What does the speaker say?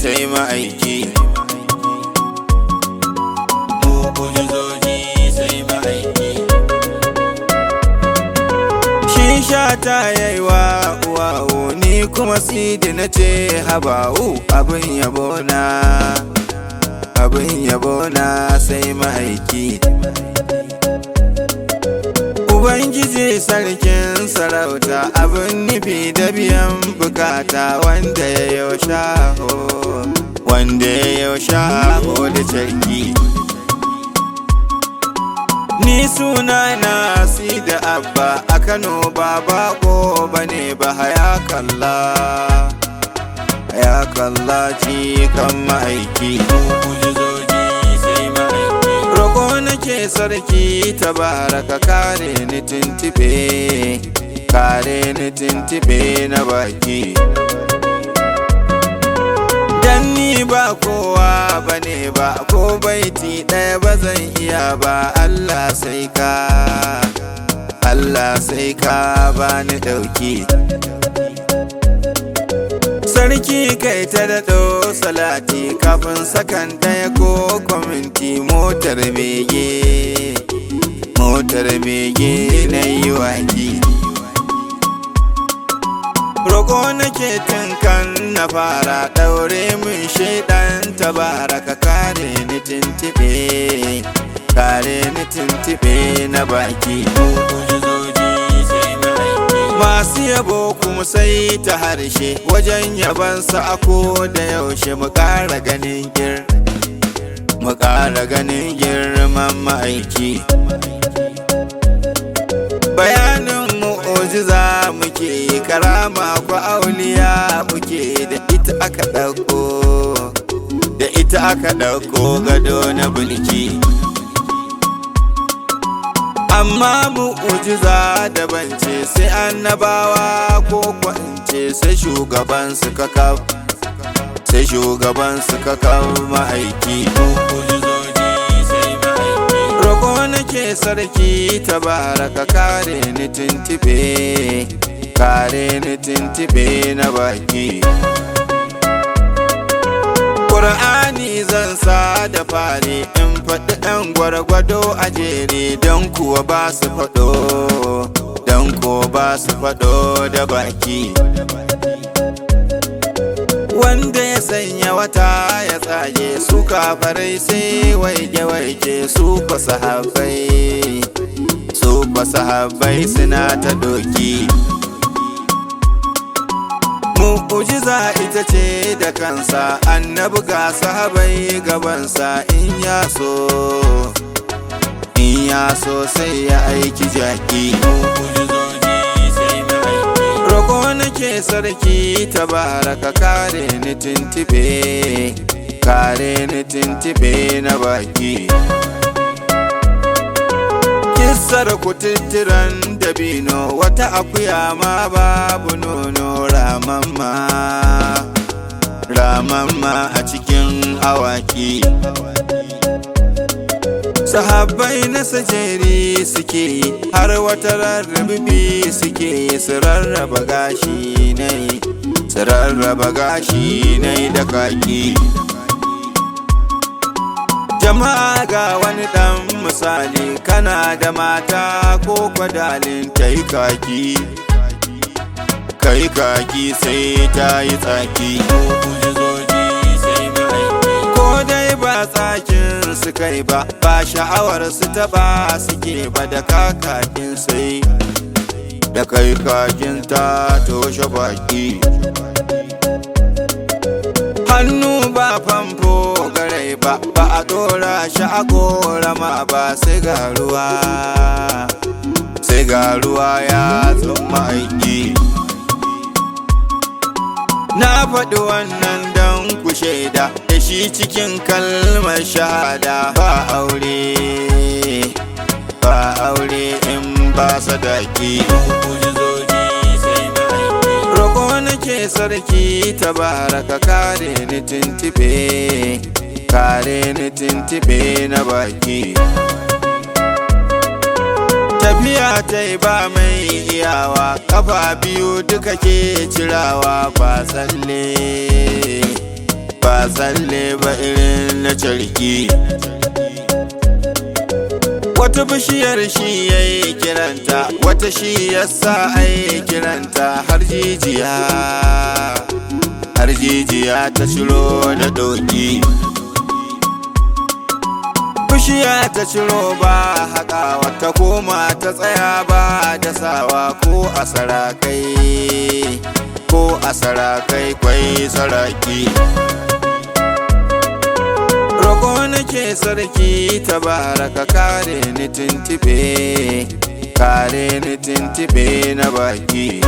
sai ma'aiki, mu'ujizoji sai ma'aiki. Shi Shata yayi wa uwawo, ni kuma Sidi na ce haba'u. Abin yabona sai ma'aiki. Ubangiji sarkin sarauta, abin nufi da biyan bukata, wanda ya yau shaho da carki. Ni suna na Sidi Abba, a Kano ba bako bane ba. Hayakalla jikan ma'aiki, mu'ujizoji sai ma'aiki. Roƙo nake sarki tabaraka, kare ni tuntube na baki. Dan ni ba kowa bane ba, ko baiti ɗaya ba zan iya ba. Allah sai ka bani ɗauki. Sarki kai ta daɗo salati, kafin sakan ɗaya ko kwaminti. Motar bege na yi waki. Roƙo nake tun kan na fara, ɗaure min shaidan tabaraka, kare ni tuntube na baki. Masu yabo kuma sai ta harshe, wajen yabansa a ko da yaushe. Mu ƙara ganin girman ma'aiki. Bayanin mu'ujiza muke, karama ko auliya muke. Da ita aka ɗauko gado na bulki. Amma mu'ujiza daban ce, sai annabawa ko kwance. Sai shugaban su kakaf ma'aiki. Roƙo nake sarki tabaraka, kare ni tuntube na baki. Ƙur'ani zan sa da fari, in faɗi ɗan gwargwado a jere. Don kuwa ba su faɗo da baki. Wanda ya sanya wata ya tsage, su kafarai sai waige su kwa sahabbai suna ta doki. Mu'ujiza ita ce da kansa, annabi ga sahabai gabansa. In ya so sai ya aiki jaki. Roƙo nake sarki tabaraka, kare ni tuntube na baki. Kissar kututturan dabino, wata akuya ma babu nono. Ramamma a cikin awaki. Sahabbai na sajeri suke yi, har wata rarrabe suke yi. Su rarraba gashi nai da kaki. Jama'a ga wani ɗan misali, kana da mata ko kwadalin kai kaki sai ta yi tsaki. Ko dai ba tsakin su kai ba sha'awar su taɓa suke ba. Da kakakin sai da kai kakin ta toshe baki. Hannu ba famfo garai ba a ɗora shi a korama ba. Sai ga ruwa ya tsumma aiki. Na faɗi wannan don ku shaida, da shi cikin kalmar shahada. Ba aure in ba sadaki. Roƙo nake sarki tabaraka, kare ni tuntube na baki. Tafiya ta yi ba mai iyawa, kafa biyu duka ke cirawa. Ba yana tsalle ba irin na carki. Wata bishiyar shi yayi kiranta, wata shi yasa ai kiranta har jijiya ta ciro da doki. Bishiya ta ciro ba haka wata koma ta tsaya ba da sawa ko a sarakai kwai saraki. Roƙo nake sarki tabaraka kare ni tintibe na baki.